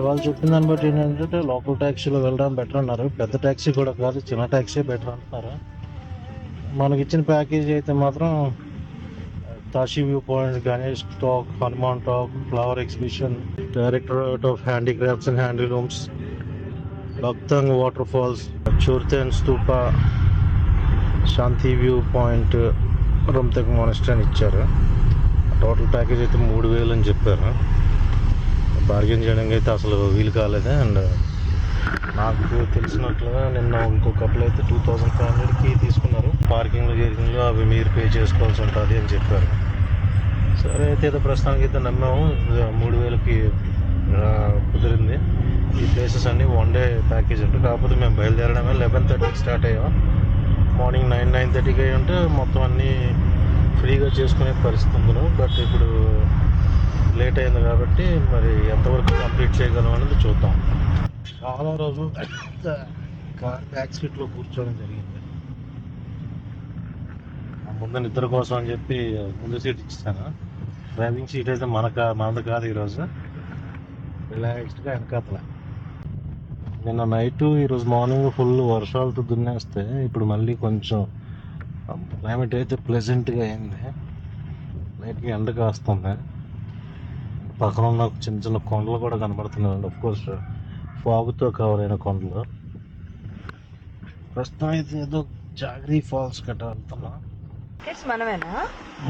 వాళ్ళు చెప్పిన దాన్ని బట్టి ఏంటంటే లోకల్ ట్యాక్సీలో వెళ్ళడం బెటర్ అన్నారు. పెద్ద ట్యాక్సీ కూడా కాదు, చిన్న ట్యాక్సీ బెటర్ అంటున్నారు. మనకిచ్చిన ప్యాకేజీ అయితే మాత్రం Tashi view point, Ganesh Tok, Hanuman Tok, flower exhibition, directorate of handicrafts and handlooms, Bakthang water falls, Chorten Stupa, Shanti view point, Rumtek monastery అని ఇచ్చారు. టోటల్ ప్యాకేజ్ అయితే 3000 అని చెప్పారు. బార్గెన్ చేయడానికి అయితే అసలు వీలు కాలేదు. అండ్ నాకు తెలిసినట్లుగా నిన్న ఇంకో కపుల్ అయితే 2500కి తీసుకున్నారు. పార్కింగ్లో జరిగిందో అవి మీరు పే చేసుకోవాల్సి ఉంటుంది అని చెప్పారు. సరే అయితే ఏదో ప్రస్తుతానికి అయితే నమ్మాము. 3000కి కుదిరింది. ఈ ప్లేసెస్ అన్నీ 1 డే ప్యాకేజ్ ఉంటుంది. కాకపోతే మేము బయలుదేరడమే 11:30కి స్టార్ట్ అయ్యాం. మార్నింగ్ 9:30కి అయ్యి ఉంటే మొత్తం అన్నీ ఫ్రీగా చేసుకునే పరిస్థితి ఉంది. బట్ ఇప్పుడు లేట్ అయింది కాబట్టి మరి ఎంతవరకు కంప్లీట్ చేయగలం అనేది చూద్దాం. చాలా రోజులు కార్ బ్యాక్ సీట్లో కూర్చోవడం జరిగింది. ముందు నిద్ర కోసం అని చెప్పి ముందు సీట్ ఇచ్చాను. డ్రైవింగ్ సీట్ అయితే మనది కాదు ఈరోజు. రిలాక్స్డ్గా వెనకాతల. నిన్న నైట్ ఈరోజు మార్నింగ్ ఫుల్ వర్షాలతో దున్నేస్తే ఇప్పుడు మళ్ళీ కొంచెం క్లైమేట్ అయితే ప్లెజెంట్గా అయింది. లైట్గా ఎండ కాస్తుంది. పక్కన ఉన్న చిన్న చిన్న కొండలు కూడా కనబడుతున్నాయి. ఆఫ్ కోర్స్ ఫాగ్తో కవర్ అయిన కొండలు. ప్రస్తుతం అయితే ఏదో జాగ్రీ ఫాల్స్ గట్ట వెళ్తున్నాం.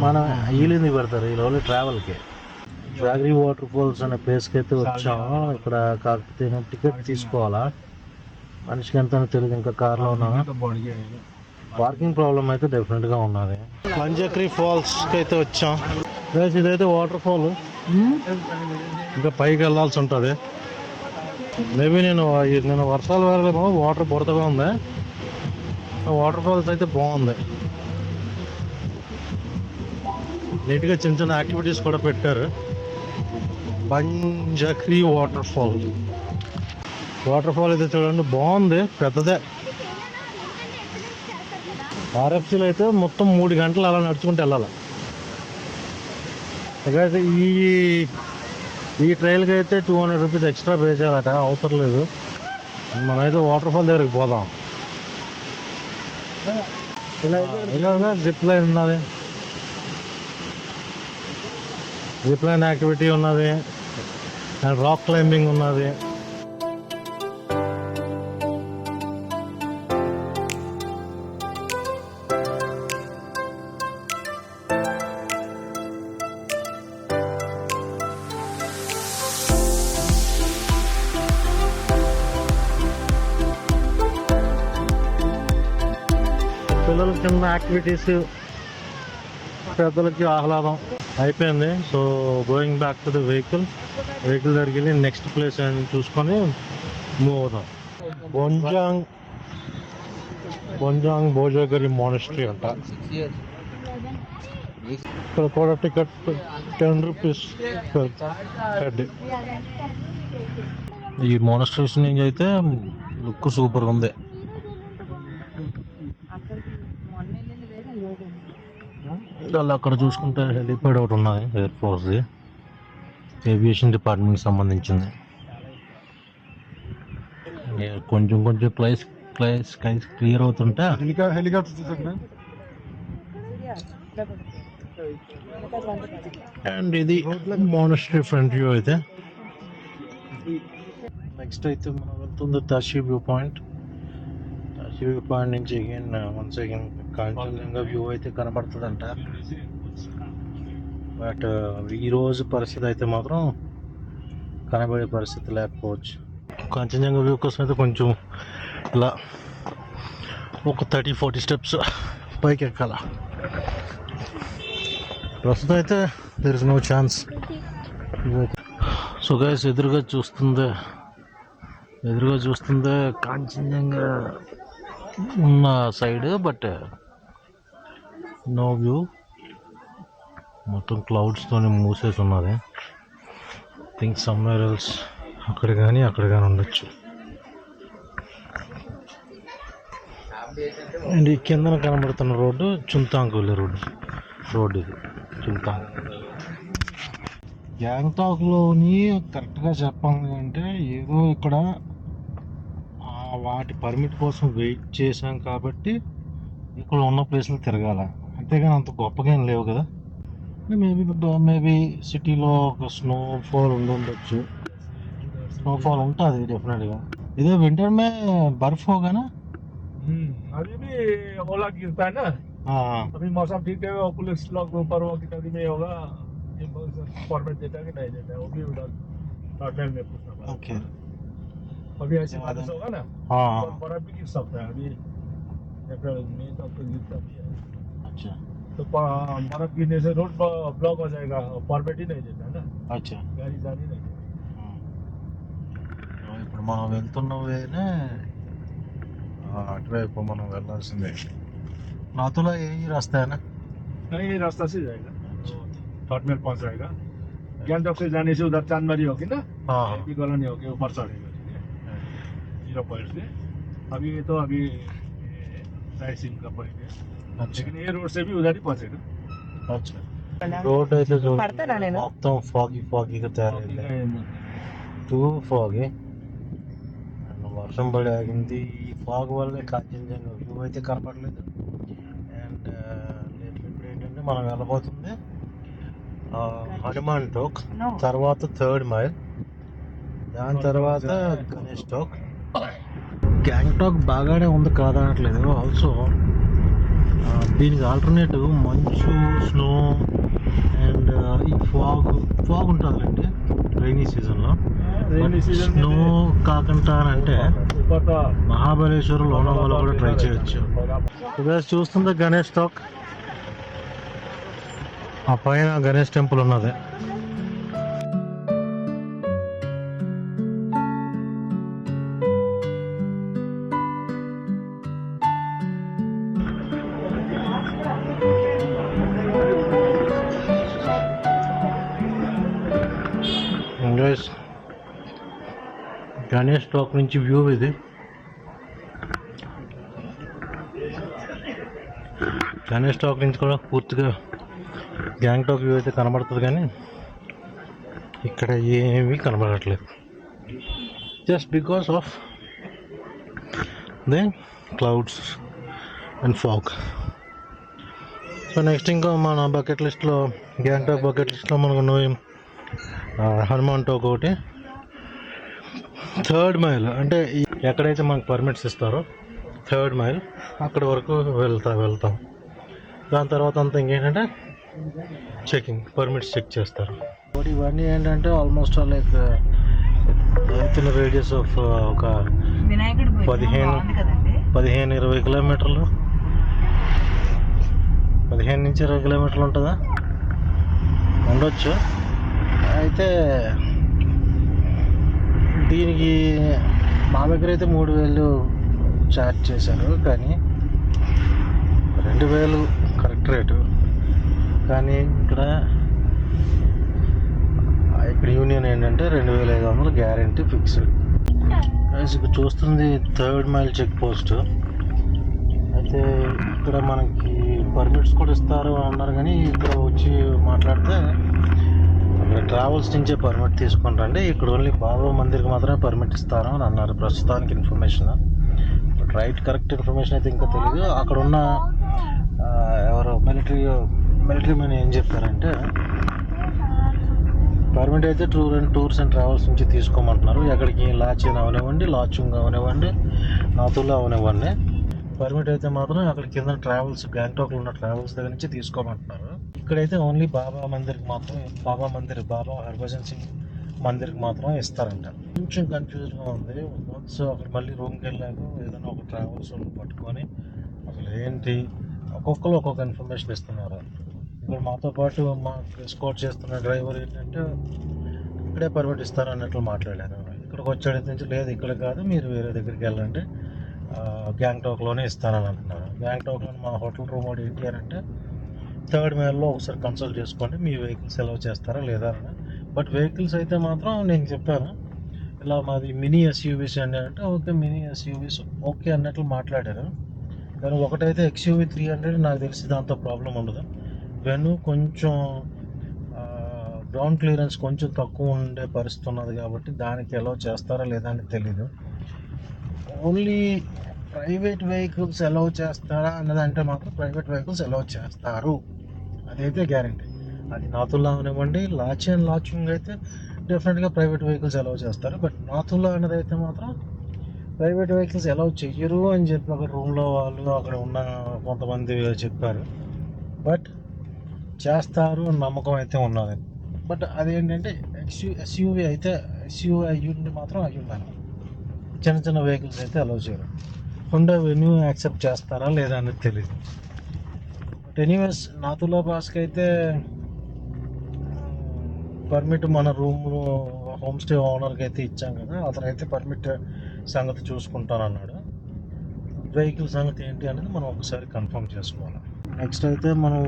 మన ఈలింది పెడతారు ఈ రోజు ట్రావెల్కి. జాగ్రీ వాటర్ ఫాల్స్ అనే ప్లేస్కి అయితే వచ్చాము. ఇక్కడ కాకపోతే టికెట్ తీసుకోవాలా, మనిషికి ఎంత తెలియదు. ఇంకా కార్లో ఉన్నాను. పార్కింగ్ ప్రాబ్లం అయితే డెఫినెట్గా ఉన్నది. పంజక్రీ ఫాల్స్కి అయితే వచ్చాం. ఇదైతే వాటర్ ఫాల్. ఇంకా పైకి వెళ్ళాల్సి ఉంటుంది. మేబీ నేను వర్షాలు వెళ్ళలేమో, వాటర్ బురదగా ఉంది. వాటర్ ఫాల్స్ అయితే బాగుంది. నీట్గా చిన్న చిన్న యాక్టివిటీస్ కూడా పెట్టారు. పంజక్రీ వాటర్ ఫాల్ అయితే చూడండి, బాగుంది, పెద్దదే. ఆర్ఎఫ్సీలో అయితే మొత్తం 3 గంటలు అలా నడుచుకుంటూ వెళ్ళాలి. అయితే ఈ ట్రైల్కి అయితే 200 రూపీస్ ఎక్స్ట్రా పే చేయాలట. అవసరం లేదు, మనమైతే వాటర్ ఫాల్ దగ్గరికి పోదాం. ఇలా జిప్ లైన్ ఉన్నది, జిప్ లైన్ యాక్టివిటీ ఉన్నది, అండ్ రాక్ క్లైంబింగ్ ఉన్నది. పిల్లలకి చిన్న యాక్టివిటీస్, పెద్దలకి ఆహ్లాదం అయిపోయింది. So going back to the vehicle దగ్గరికి వెళ్ళి నెక్స్ట్ ప్లేస్ అని చూసుకొని మూవ్ అవుతాం. బొంజాంగ్ భోజగిరి మానిస్ట్రీ అంట. ఇక్కడ కూడా టికెట్ 10 రూపీస్ హెడ్. ఈ మానిస్ట్రేషన్ నుంచి అయితే లుక్ సూపర్ ఉంది. అక్కడ చూసుకుంటే హెలిప్యాడ్ ఒకటి ఉన్నది, ఎయిర్ ఫోర్స్ది, ఏవియేషన్ డిపార్ట్మెంట్కి సంబంధించింది. కొంచెం స్కైస్ క్లియర్ అవుతుంటే అండ్ ఇది మానిస్ట్రీ ఫ్రంట్ వ్యూ. అయితే నెక్స్ట్ అయితే మనం వెళ్తుంది తాషీ వ్యూ పాయింట్. వ్యూ పాయింట్ నుంచి వన్స్ అగైన్ కాంచనజంగా వ్యూ అయితే కనబడుతుందంట. బట్ ఈరోజు పరిస్థితి అయితే మాత్రం కనబడే పరిస్థితి లేకపోవచ్చు. కాంచనజంగా వ్యూ కోసం అయితే కొంచెం ఇలా ఒక 30-40 స్టెప్స్ పైకి ఎక్కాల. ప్రస్తుతం అయితే there is no chance. So guys, ఎదురుగా చూస్తుందే కాంచనజంగా ఉన్న సైడ్, బట్ నో వ్యూ. మొత్తం క్లౌడ్స్తో మూసేసి ఉన్నది. థింక్ సమ్వేర్ ఎల్స్ అక్కడ కానీ ఉండొచ్చు. అండ్ ఈ కిందన కనబడుతున్న రోడ్డు చుంతాంగ్ వెళ్ళే రోడ్డు ఇది చుంతాంగ్. గ్యాంగ్టాక్లోని కరెక్ట్గా చెప్పాలి అంటే ఏదో ఇక్కడ వాటి పర్మిట్ కోసం వెయిట్ చేసాం కాబట్టి ఇక్కడ ఉన్న ప్లేస్లు తిరగాల, అంతేగాని అంత గొప్పగా ఏం లేవు కదా. మేబీ సిటీలో ఒక స్నోఫాల్ ఉండొచ్చు, स्नोफॉल ఉంటుంది डेफिनेटగా. इधर विंटर में बर्फ होगा ना? अभी भी ओला गिरता है ना। हाँ अभी मौसम ठीक है, पुलिस लोग ऊपर वो की नदी में होगा, फॉर्मेट देता है कि नहीं देता है, वो भी उधर होटल में पूछना पड़ेगा। ओके अभी ऐसे बारिश होगा ना, हाँ बर्फ भी गिर सकता है। अभी अप्रैल मई तक तो गिरता भी है। अच्छा तो बर्फ गिरने से रोड ब्लॉक हो जाएगा, फॉर्मेट ही नहीं देता है ना, अच्छा. गाड़ी जानी नहीं। ఇప్పుడు మనం వెళ్తున్న వేనే అటువైపు మనం వెళ్ళాల్సిందే. नाथुला यही रास्ता है ना? नहीं, ये रास्ता से जाएगा, थर्ड मेल पहुंच जाएगा। गैंगटॉक से जाने से उधर चांदमारी होगी ना, हाँ एपी कॉलोनी होगी, ऊपर चढ़ेगा 0 पॉइंट से। अभी तो अभी राइट सिंह का पॉइंट है, अच्छा लेकिन ये रोड से भी उधर ही पहुंचेगा। अच्छा. రోడ్ అయితే పడతానా నేను? మొత్తం ఫాగీగా తయారైంది, టూ ఫాగీ. వర్షం పడి ఆగింది. ఈ ఫాగ్ వల్లే కాంచనజంగా వ్యూ అయితే కనపడలేదు. అండ్ ఇప్పుడు ఏంటంటే మనం వెళ్ళబోతుంది హనుమాన్ టోక్, తర్వాత 3rd మైల్, దాని తర్వాత గణేష్ టోక్. గ్యాంగ్టాక్ బాగానే ఉంది కాదనట్లేదు. ఆల్సో దీనికి ఆల్టర్నేటివ్ మంచు, స్నో అండ్ ఈ ఫాగ్ ఉంటుందండి రైనీ సీజన్లో. స్నో కాకుండా అంటే మహాబలేశ్వర్, లోనావాలా కూడా ట్రై చేయొచ్చు. ఇక్కడ చూస్తుంది గణేష్ టాక్, ఆ పైన గణేష్ టెంపుల్ ఉన్నది. గణేష్ టాక్ నుంచి వ్యూ ఇది. గణేష్ టాక్ నుంచి కూడా పూర్తిగా గ్యాంగ్టాక్ వ్యూ అయితే కనబడుతుంది, కానీ ఇక్కడ ఏమీ కనబడట్లేదు, just because of the clouds and fog. So next ఇంకా మన బకెట్ లిస్ట్లో, గ్యాంగ్టాక్ బకెట్ లిస్ట్లో మనకు ఉన్నవి హనుమాన్ టాక్ ఒకటి, 3rd మైల్ అంటే ఎక్కడైతే మనకు పర్మిట్స్ ఇస్తారో 3rd మైల్ అక్కడి వరకు వెళ్తాం. దాని తర్వాత అంతా ఇంకేంటంటే చెకింగ్, పర్మిట్స్ చెక్ చేస్తారు. ఇవన్నీ ఏంటంటే almost like with radius of ఒక 15-20 కిలోమీటర్లు, 15 నుంచి 20 కిలోమీటర్లు ఉంటుందా, ఉండొచ్చు. అయితే దీనికి మా దగ్గర అయితే 3000 ఛార్జ్ చేశారు, కానీ 2000 కరెక్ట్ రేటు. కానీ ఇక్కడ యూనియన్ ఏంటంటే 2500 గ్యారంటీ ఫిక్స్డ్. ఇక్కడ చూస్తుంది 3rd మైల్ చెక్ పోస్ట్. అయితే ఇక్కడ మనకి పర్మిట్స్ కూడా ఇస్తారు అన్నారు, కానీ ఇక్కడ వచ్చి మాట్లాడితే అక్కడ ట్రావెల్స్ నుంచే పర్మిట్ తీసుకుని రండి, ఇక్కడ ఓన్లీ బాబా మందిర్కి మాత్రమే పర్మిట్ ఇస్తారు అని అన్నారు ప్రస్తుతానికి information. But right correct information అయితే ఇంకా తెలియదు. అక్కడ ఉన్న ఎవరో మిలిటరీ మ్యాన్ ఏం చెప్పారంటే పర్మిట్ అయితే టూర్స్ అండ్ ట్రావెల్స్ నుంచి తీసుకోమంటున్నారు. ఎక్కడికి లాచిన్ అవనివ్వండి, లాచుంగ్ అవనివ్వండి, నాతులా అవనివ్వండి, పర్మిట్ అయితే మాత్రం అక్కడ కింద ట్రావెల్స్, గ్యాంగ్టాక్లో ఉన్న ట్రావెల్స్ దగ్గర నుంచి తీసుకోమంటున్నారు. ఇక్కడైతే ఓన్లీ బాబా మందిర్కి మాత్రం, బాబా హర్భజన్ సింగ్ మందిర్కి మాత్రం ఇస్తారంట. కొంచెం కన్ఫ్యూజ్గా ఉంది. సో అక్కడ మళ్ళీ రూమ్కి వెళ్ళాక ఏదైనా ఒక ట్రావెల్స్ పట్టుకొని అసలు ఏంటి, ఒక్కొక్కరు ఒక్కొక్క ఇన్ఫర్మేషన్ ఇస్తున్నారు. ఇక్కడ మాతో పాటు మాకు ఎస్కార్ట్ చేస్తున్న డ్రైవర్ ఏంటంటే ఇక్కడే పర్మిట్ ఇస్తారు అన్నట్లు మాట్లాడారు. ఇక్కడికి వచ్చేది నుంచి లేదు, ఇక్కడ కాదు, మీరు వేరే దగ్గరికి వెళ్ళండి, గ్యాంగ్టాక్లోనే ఇస్తానని అంటున్నారు. గ్యాంగ్టాక్లో మా హోటల్ రూమ్ వాడు ఏంటి అని అంటే 3rd మైల్లో ఒకసారి కన్సల్ట్ చేసుకోండి, మీ వెహికల్స్ అలౌ చేస్తారా లేదా అని. బట్ వెహికల్స్ అయితే మాత్రం నేను చెప్పాను ఇలా మాది మినీ ఎస్యూవీస్ అండి అంటే ఓకే, మినీ ఎస్యూవీస్ ఓకే అన్నట్లు మాట్లాడారు. కానీ ఒకటైతే XUV 300 నాకు తెలిసి దాంతో ప్రాబ్లం ఉండదు. వెను కొంచెం గ్రౌండ్ క్లియరెన్స్ కొంచెం తక్కువ ఉండే పరిస్థితి ఉన్నది కాబట్టి దానికి ఎలా చేస్తారా లేదా అని తెలీదు. ఓన్లీ ప్రైవేట్ వెహికల్స్ అలౌ చేస్తారా అన్నదంటే మాత్రం ప్రైవేట్ వెహికల్స్ అలౌ చేస్తారు, అదైతే గ్యారంటీ. అది నాతుల్లా అవనివ్వండి, లాచింగ్ అయితే డెఫినెట్గా ప్రైవేట్ వెహికల్స్ అలౌ చేస్తారు. బట్ నాతుల్లా అనేది అయితే మాత్రం ప్రైవేట్ వెహికల్స్ అలౌ చెయ్యరు అని చెప్పి ఒక రూమ్లో వాళ్ళు అక్కడ ఉన్న కొంతమంది చెప్పారు. బట్ చేస్తారు అని నమ్మకం అయితే ఉన్నది. బట్ అదేంటంటే ఎస్యూవి అయితే ఎస్యూవి అయ్యుండి మాత్రం అయ్యి ఉండాలి. చిన్న చిన్న వెహికల్స్ అయితే అలౌ చేయరు. హుండా వెన్యూ యాక్సెప్ట్ చేస్తారా లేదా అనేది తెలియదు. బట్ ఎనీవేస్ నాతుల్లా పాస్కి అయితే పర్మిట్ మన రూమ్ హోమ్ స్టే ఓనర్కి అయితే ఇచ్చాం కదా, అతను అయితే పర్మిట్ సంగతి చూసుకుంటానన్నాడు. వెహికల్ సంగతి ఏంటి అనేది మనం ఒకసారి కన్ఫర్మ్ చేసుకోవాలి. నెక్స్ట్ అయితే మనం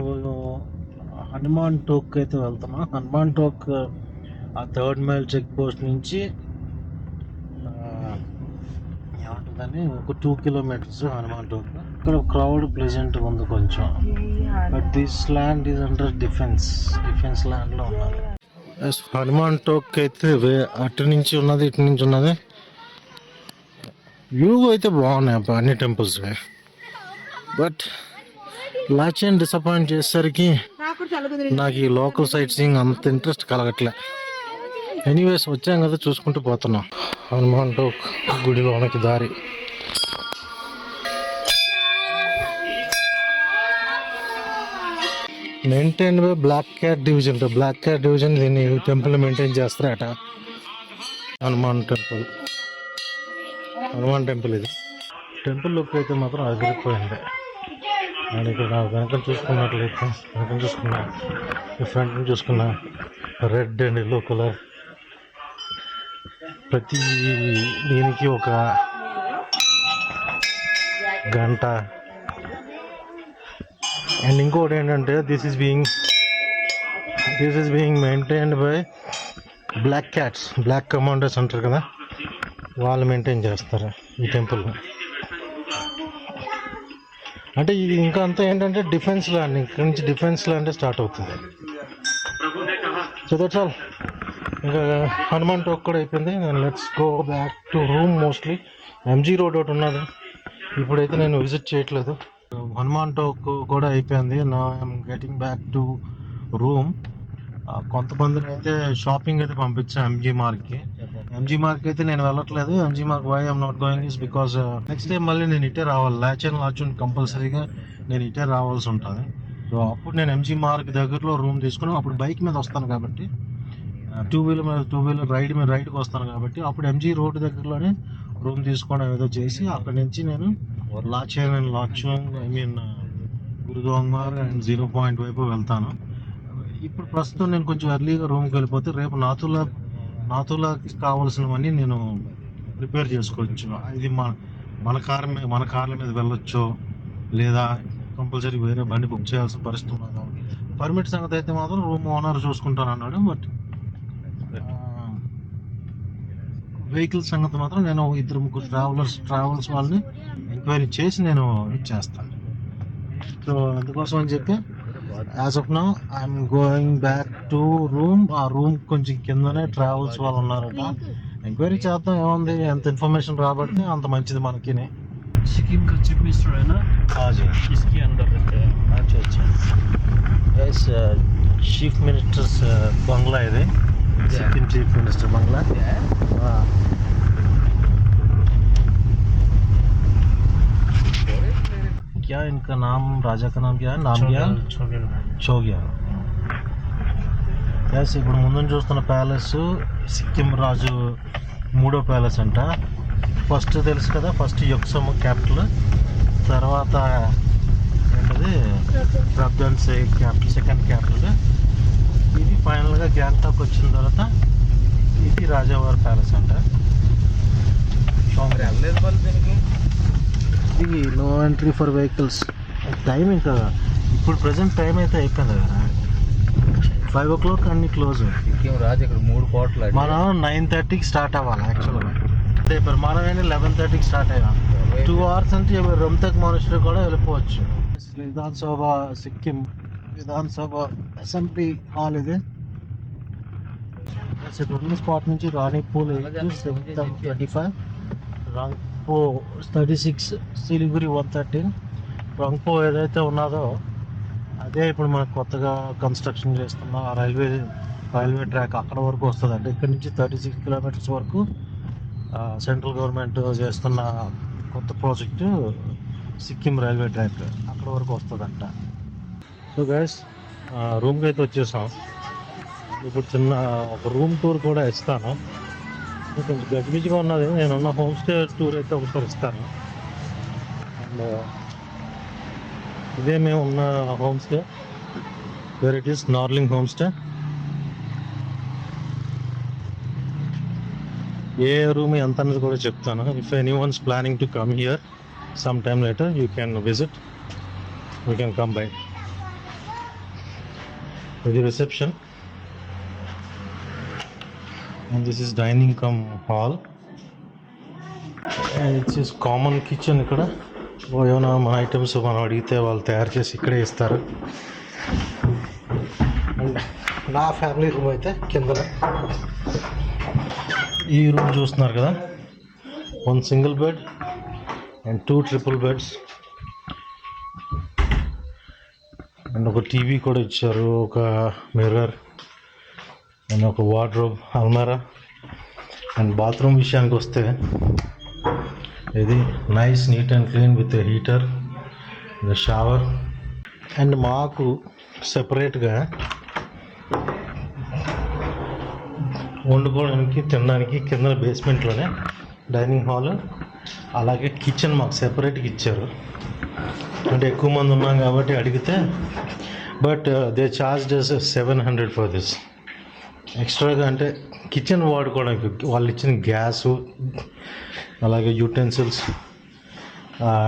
హనుమాన్ టోక్ అయితే వెళ్తామా. హనుమాన్ టోక్ ఆ 3rd మైల్ చెక్ పోస్ట్ నుంచి ఏమంటుందని ఒక 2 కిలోమీటర్స్ హనుమాన్ టోక్. ఇక్కడ క్రౌడ్ ప్లెజెంట్ ఉంది కొంచెం. But this land is under defence ల్యాండ్లో ఉన్నది. హనుమాన్ టోక్ అయితే అటు నుంచి ఉన్నది, ఇటు నుంచి ఉన్నది. వ్యూ అయితే బాగున్నాయి అన్ని టెంపుల్స్. బట్ లాచెన్ డిసప్పాయింట్ చేసేసరికి నాకు ఈ లోకల్ సైట్ సీయింగ్ అంత ఇంట్రెస్ట్ కలగట్లే. ఎనీవేస్ వచ్చాం కదా, చూసుకుంటూ పోతున్నాం. హనుమాన్ టోక్ గుడిలోనికి దారి. Maintain by black cat division దీన్ని టెంపుల్ మెయింటైన్ చేస్తారట. హనుమాన్ టెంపుల్ ఇది. టెంపుల్ లుక్ అయితే మాత్రం అదిరిపోయింది. అండ్ ఇక్కడ నాకు వెనక చూసుకున్నట్లయితే ఫ్రంట్ చూసుకున్నా రెడ్ అండ్ ఎల్లో కలర్. ప్రతి దీనికి ఒక గంట. అండ్ ఇంకోటి ఏంటంటే this is being maintained by black commanders అంటారు కదా, వాళ్ళు మెయింటైన్ చేస్తారు ఈ టెంపుల్. అంటే ఇది ఇంకా అంతా ఏంటంటే డిఫెన్స్ ల్యాండ్, ఇక్కడ నుంచి డిఫెన్స్ ల్యాండ్ స్టార్ట్ అవుతుంది. So that's all. ఇంకా హనుమాన్ టోక్ కూడా అయిపోయింది. Let's go back to room. Mostly MG road ఒకటి ఉన్నది, ఇప్పుడైతే నేను విజిట్ చేయట్లేదు. హనుమాన్ టోక్ కూడా అయిపోయింది. నా I'm getting back to room. కొంతమందిని అయితే షాపింగ్ అయితే పంపించాను ఎంజీ మార్క్ అయితే నేను వెళ్ళట్లేదు. MG Marg why I'm not going is because next day మళ్ళీ నేను ఇటే రావాలి. లాచూన్ కంపల్సరీగా నేను ఇటే రావాల్సి ఉంటుంది. సో అప్పుడు నేను ఎంజీ మార్క్ దగ్గరలో రూమ్ తీసుకుని అప్పుడు బైక్ మీద వస్తాను కాబట్టి, టూ వీలర్ రైడ్కి వస్తాను కాబట్టి అప్పుడు ఎంజీ రోడ్ దగ్గరలోనే రూమ్ తీసుకోవడం ఏదో చేసి అక్కడి నుంచి నేను లాచూన్ గురుదోంగ్మార్ అండ్ 0 పాయింట్ వైపు వెళ్తాను. ఇప్పుడు ప్రస్తుతం నేను కొంచెం ఎర్లీగా రూమ్కి వెళ్ళిపోతే రేపు నాతులాకి కావాల్సినవన్నీ నేను ప్రిపేర్ చేసుకోవచ్చు. ఇది మన కార్ల మీద వెళ్ళొచ్చు, లేదా కంపల్సరీ వేరే బండి బుక్ చేయాల్సిన పరిస్థితి ఉన్నది. పర్మిట్ సంగతి అయితే మాత్రం రూమ్ ఓనర్ చూసుకుంటాను అన్నాడు. బట్ వెహికల్ సంగతి మాత్రం నేను 2-3 ట్రావెల్స్ వాళ్ళని ఎంక్వైరీ చేసి నేను ఇచ్చేస్తాను. సో అందుకోసం అని చెప్పి as of now I'm going back to room. ఆ రూమ్ కొంచెం కిందనే ట్రావెల్స్ వాళ్ళు ఉన్నారట. ఎంక్వైరీ చేద్దాం, ఏముంది, ఎంత ఇన్ఫర్మేషన్ రాబడితే అంత మంచిది మనకి. सिक्किम का चीफ मिनिस्टर है ना, हाँ जी, इसके अंदर रहते हैं. अच्छा यस, चीफ मिनिस्टर्स बंगला है सिक्किम चीफ मिनिस्टर बंगला. हाँ, क्या इनका नाम, राजा का नाम क्या है? చోగ్యాల్. ఎస్, ఇప్పుడు ముందు చూస్తున్న ప్యాలెస్ సిక్కిం రాజు 3వ ప్యాలెస్ అంట. ఫస్ట్ తెలుసు కదా, ఫస్ట్ యొక్సమ్ క్యాపిటల్, తర్వాత ఏంటది ప్రబ్దన్ క్యాపిటల్, సెకండ్ క్యాపిటల్. ఇది ఫైనల్గా గ్యాంగ్టాక్ వచ్చిన తర్వాత ఇది రాజావారి ప్యాలెస్ అంట. ఇది no entry for vehicles. Time ఇంకా ఇప్పుడు ప్రజెంట్ టైం అయితే అయిపోయింది కదా, 5 o'clock అన్ని క్లోజ్. రాజు ఇక్కడ 3 కోట్ల మనం 9:30కి స్టార్ట్ అవ్వాలి యాక్చువల్గా. ఇప్పుడు మనం ఏంటి 11:30కి స్టార్ట్ అయ్యాం. 2 hours అంటే రొమ్తక్ మానిస్టర్ కూడా వెళ్ళిపోవచ్చు. సిక్కిం విధానసభ అసెంబ్లీ హాల్ ఇది. టూరిస్ట్ స్పాట్ నుంచి రాణిపూల్ 725, రంగ్పో 36, సిలిగురి 113. రంగ్పో ఏదైతే ఉన్నదో అదే ఇప్పుడు మనకు కొత్తగా కన్స్ట్రక్షన్ చేస్తున్న ఆ రైల్వే ట్రాక్ అక్కడ వరకు వస్తుందండి. ఇక్కడ నుంచి 36 కిలోమీటర్స్ వరకు సెంట్రల్ గవర్నమెంట్ చేస్తున్న కొత్త ప్రాజెక్టు సిక్కిం రైల్వే ట్రాక్ అక్కడ వరకు వస్తుందంట. సో గైస్, రూమ్కి అయితే వచ్చేసాం. ఇప్పుడు చిన్న ఒక రూమ్ టూర్ కూడా ఇస్తాను. కొంచెం గజిబిజిగా ఉన్నది. నేనున్న హోమ్ స్టే టూర్ అయితే ఒకసారి ఇస్తాను. అండ్ ఇదే మేము ఉన్న home stay, where it is Norling home stay. ఏ రూమ్ ఎంత అనేది కూడా చెప్తాను. If any one's planning to come here some time later, you can visit, you can come by. ఇది reception and this is dining cum hall and it is common kitchen. ఇక్కడ ఏమైనా మన items మనం అడిగితే వాళ్ళు తయారు చేసి ఇక్కడే ఇస్తారు. అండ్ నా ఫ్యామిలీ రూమ్ అయితే కింద. ఈ రూమ్ చూస్తున్నారు కదా, 1 single bed and 2 triple beds and ఒక టీవీ కూడా ఇచ్చారు, ఒక మిర్రర్ అండ్ ఒక వార్డ్రోబ్, అల్మారా. అండ్ బాత్రూమ్ విషయానికి వస్తే ఇది nice, neat and clean with heater, shower. And మాకు సెపరేట్గా వండుకోవడానికి తినడానికి కింద బేస్మెంట్లోనే డైనింగ్ హాల్, అలాగే కిచెన్ మాకు సెపరేట్గా ఇచ్చారు. అంటే ఎక్కువ మంది ఉన్నాం కాబట్టి అడిగితే, but they charge us 700 for this. ఎక్స్ట్రాగా అంటే కిచెన్ వాడుకోవడానికి వాళ్ళు ఇచ్చిన గ్యాసు, అలాగే యూటెన్సిల్స్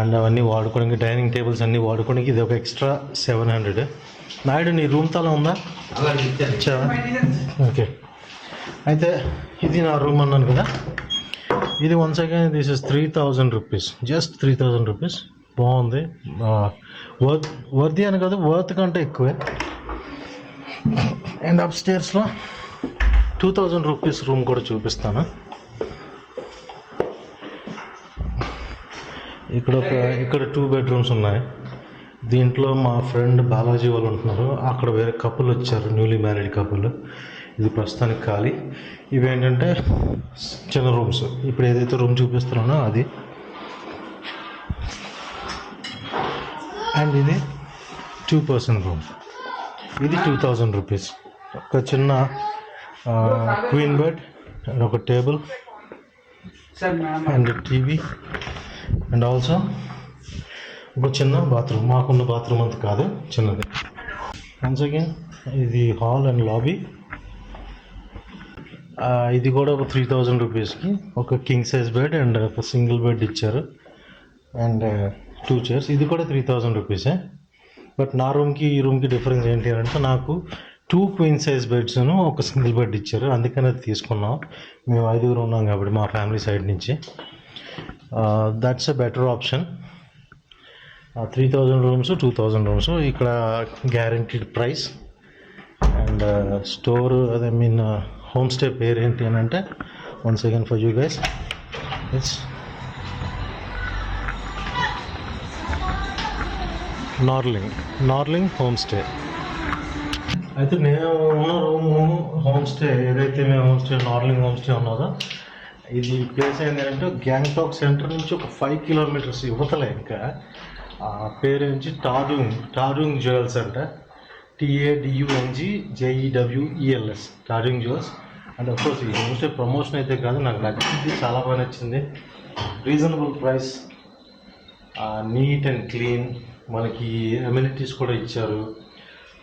అండ్ అవన్నీ వాడుకోవడానికి, డైనింగ్ టేబుల్స్ అన్నీ వాడుకోవడానికి ఇది ఒక ఎక్స్ట్రా 700. నాయుడు, నీ రూమ్ తాళం ఉందా? ఇచ్చావా? ఓకే. అయితే ఇది నా రూమ్ అన్నాను కదా, ఇది once again this is 3000 rupees, just 3000 rupees. బాగుంది, వర్ది అని కదా, వర్త్ కంటే ఎక్కువే. అండ్ అప్ స్టేర్స్లో 2000 రూపీస్ రూమ్ కూడా చూపిస్తాను. ఇక్కడ 2 బెడ్రూమ్స్ ఉన్నాయి. దీంట్లో మా ఫ్రెండ్ బాలాజీ వాళ్ళు ఉంటున్నారు. అక్కడ వేరే కపుల్ వచ్చారు, న్యూలీ మ్యారీడ్ కపుల్. ఇది ప్రస్తుతానికి ఖాళీ. ఇవేంటంటే చిన్న రూమ్స్. ఇప్పుడు ఏదైతే రూమ్ చూపిస్తున్నానో అది. అండ్ ఇది 2 పర్సన్ రూమ్. ఇది 2000 రూపీస్. ఒక చిన్న క్వీన్ బెడ్ అండ్ ఒక table and TV and also ఒక చిన్న బాత్రూమ్. మాకున్న బాత్రూమ్ అంత కాదు, చిన్నది. వన్స్ అగైన్ ఇది హాల్ అండ్ లాబీ. ఇది కూడా ఒక 3000 రూపీస్కి ఒక కింగ్ సైజ్ బెడ్ అండ్ ఒక సింగిల్ బెడ్ ఇచ్చారు అండ్ 2 చైర్స్. ఇది కూడా 3000 రూపీసే. బట్ నా రూమ్కి ఈ రూమ్కి డిఫరెన్స్ ఏంటి అంటే, నాకు 2 క్వీన్ సైజ్ బెడ్స్ను ఒక సింగిల్ బెడ్ ఇచ్చారు. అందుకని అది తీసుకున్నాం. మేము 5 ఉన్నాం కాబట్టి మా ఫ్యామిలీ సైడ్ నుంచి. That's a better option. 3000 rooms, 2000 rooms. ఇక్కడ గ్యారంటీడ్ ప్రైస్. అండ్ స్టోర్, అదే మీన్ హోమ్ స్టే పేరు ఏంటి అని అంటే, once again for you guys, it's Norling home stay. అయితే నేను ఉన్న రూము హోమ్ స్టే ఏదైతే మేము home stay Norling home stay ఉన్నదో, ఇది ప్లేస్ ఏంటి అంటే గ్యాంగ్టాక్ సెంటర్ నుంచి ఒక 5 కిలోమీటర్స్ యువతలే. ఇంకా పేరు నుంచి టారుంగ్ జ్యువెల్స్ అంట, TADUNGJEWELS, Tadung jewels. And of course ఈ హోమ్ స్టే ప్రమోషన్ అయితే కాదు, నాకు నచ్చింది, చాలా బాగా నచ్చింది. Reasonable price, neat and clean, మనకి అమ్యూనిటీస్ కూడా ఇచ్చారు.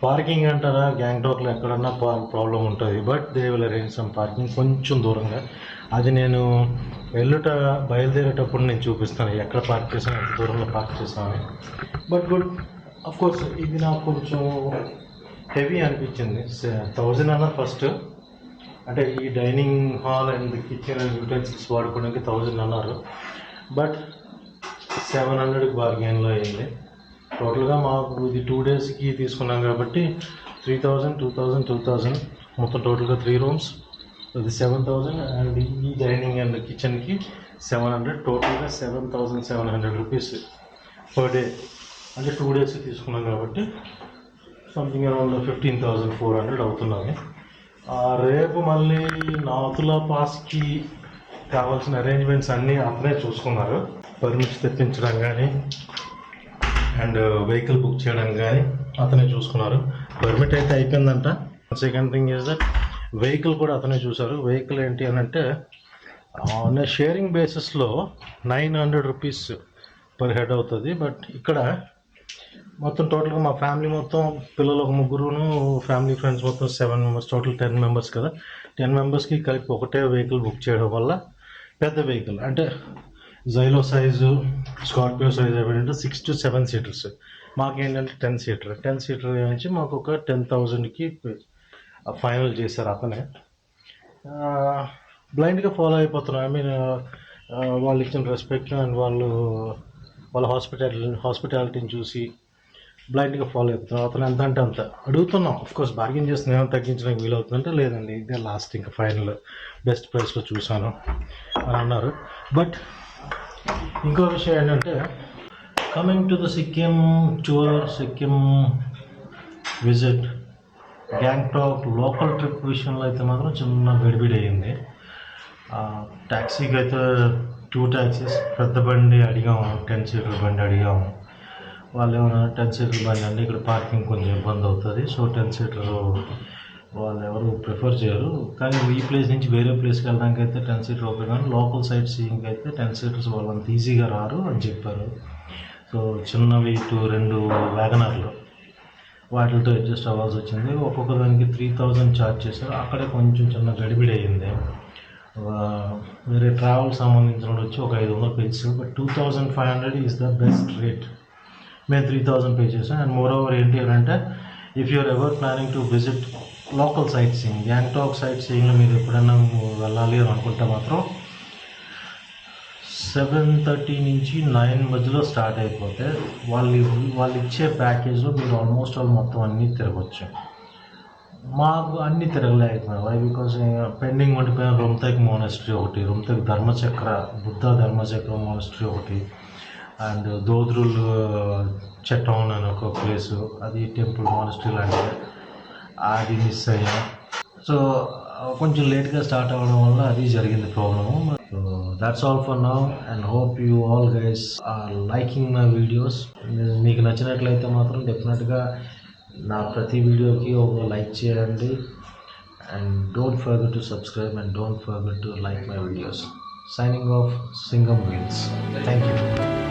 పార్కింగ్ అంటారా, గ్యాంగ్టాక్లో ఎక్కడన్నా ప్రాబ్లం ఉంటుంది, but they will arrange some parking కొంచెం దూరంగా. అది నేను బయలుదేరేటప్పుడు నేను చూపిస్తాను ఎక్కడ పార్క్ చేసాను, ఎంత దూరంలో పార్క్ చేసామని. But good. అఫ్కోర్స్ ఇది నాకు కొంచెం హెవీ అనిపించింది. 1000 అన్న ఫస్ట్, అంటే ఈ dining hall and kitchen and utensils వాడుకోవడానికి 1000 అన్నారు. బట్ 700కి బార్గెన్లో అయింది. టోటల్గా మాకు ఇది 2 డేస్కి తీసుకున్నాం కాబట్టి 3000, 2000, 2000, మొత్తం టోటల్గా 3 రూమ్స్ అది 7,000 అండ్ ఈ డైనింగ్ అండ్ కిచెన్కి 700, టోటల్గా 7,700 రూపీస్ పర్ డే. అంటే 2 days తీసుకున్నాం కాబట్టి సంథింగ్ అరౌండ్ 15,400 అవుతున్నది. రేపు మళ్ళీ నాతుల పాస్కి కావాల్సిన అరేంజ్మెంట్స్ అన్నీ అతనే చూసుకున్నారు. పర్మిట్స్ తెప్పించడం కానీ అండ్ వెహికల్ బుక్ చేయడం కానీ అతనే చూసుకున్నారు. పర్మిట్ అయితే అయిపోయిందంట. Second thing is that vehicle కూడా అతనే చూశారు. వెహికల్ ఏంటి అని అంటే షేరింగ్ బేసిస్లో 900 రూపీస్ పర్ హెడ్ అవుతుంది. బట్ ఇక్కడ మొత్తం టోటల్గా మా ఫ్యామిలీ మొత్తం పిల్లలు ఒక ముగ్గురును ఫ్యామిలీ ఫ్రెండ్స్ మొత్తం 7 members, టోటల్ 10 members కదా. 10 members కలిపి ఒకటే వెహికల్ బుక్ చేయడం వల్ల పెద్ద వెహికల్ అంటే జైలో సైజు, స్కార్పియో సైజు ఏంటంటే 6 to 7 seaters. మాకేంటంటే 10 seater. 10 seater నుంచి మాకు ఒక 10,000కి ఫైనల్ చేశారు అతనే. బ్లైండ్గా ఫాలో అయిపోతున్నాం. ఐ మీన్ వాళ్ళు ఇచ్చిన రెస్పెక్ట్ అండ్ వాళ్ళ హాస్పిటాలిటీని చూసి బ్లైండ్గా ఫాలో అయిపోతున్నాం. అతను ఎంత అంటే అంత అడుగుతున్నాం. కోర్స్ బార్గెన్ చేసిన ఏమైనా తగ్గించడానికి వీలవుతుందంటే లేదండి ఇదే లాస్ట్ ఇంకా ఫైనల్ బెస్ట్ ప్రైస్లో చూశాను అని అన్నారు. బట్ ఇంకో విషయం ఏంటంటే coming to the Sikkim tour, Sikkim visit, Gangtok local trip విషయంలో అయితే మాత్రం చిన్న గడిబిడి అయింది. ట్యాక్సీకి అయితే 2 taxis, పెద్ద బండి అడిగాము, 10 seater బండి అడిగాము. వాళ్ళు ఏమైనా 10 seater బండి అంటే ఇక్కడ పార్కింగ్ కొంచెం ఇబ్బంది అవుతుంది. సో 10 seater వాళ్ళు ఎవరు ప్రిఫర్ చేయరు. కానీ ఈ ప్లేస్ నుంచి వేరే ప్లేస్కి వెళ్ళడానికి అయితే 10 seater ఓకే. కానీ లోకల్ సైట్ సీయింగ్ అయితే 10 seaters వాళ్ళు అంత ఈజీగా రారు అని చెప్పారు. సో చిన్నవి 2 వ్యాగనర్లు వాటితో అడ్జస్ట్ అవ్వాల్సి వచ్చింది. ఒక్కొక్క దానికి 3,000 ఛార్జ్ చేశారు. అక్కడే కొంచెం చిన్న గడిబిడి అయ్యింది. వేరే ట్రావెల్ సంబంధించిన వచ్చి ఒక 500 పే చేశారు. But 2,500 is the best rate. మేము 3,000 పే చేసాం. అండ్ మోర్ ఓవర్ ఏంటి అని అంటే if you're ever planning to visit local sightseeing, Gangtok sight సీయింగ్లో మీరు ఎప్పుడైనా వెళ్ళాలి అని అనుకుంటే మాత్రం 7:30 నుంచి 9 మధ్యలో స్టార్ట్ అయిపోతే వాళ్ళు ఇచ్చే ప్యాకేజ్లో మీరు ఆల్మోస్ట్ మొత్తం అన్నీ తిరగచ్చు. మాకు అన్నీ తిరగలేకపోయినా. వై? బికాజ్ పెండింగ్ ఉండిపోయిన రొమ్తక్ మోనస్ట్రీ ఒకటి, రొమ్తక్ బుద్ధ ధర్మచక్ర మోనస్ట్రీ ఒకటి, అండ్ దోద్రుల్ చటౌన్ అని ఒక ప్లేసు, అది టెంపుల్ మోనస్ట్రీ లాంటిది, అది మిస్ అయ్యాం. సో కొంచెం లేట్గా స్టార్ట్ అవ్వడం వల్ల అది జరిగింది problem. So that's all for now and hope you all guys are liking my videos. మీకు నచ్చినట్లయితే మాత్రం డెఫినెట్గా నా ప్రతి వీడియోకి ఒక లైక్ చేయండి. And don't forget to subscribe and don't forget to like my videos. Signing off, Singham Wheels. Thank you.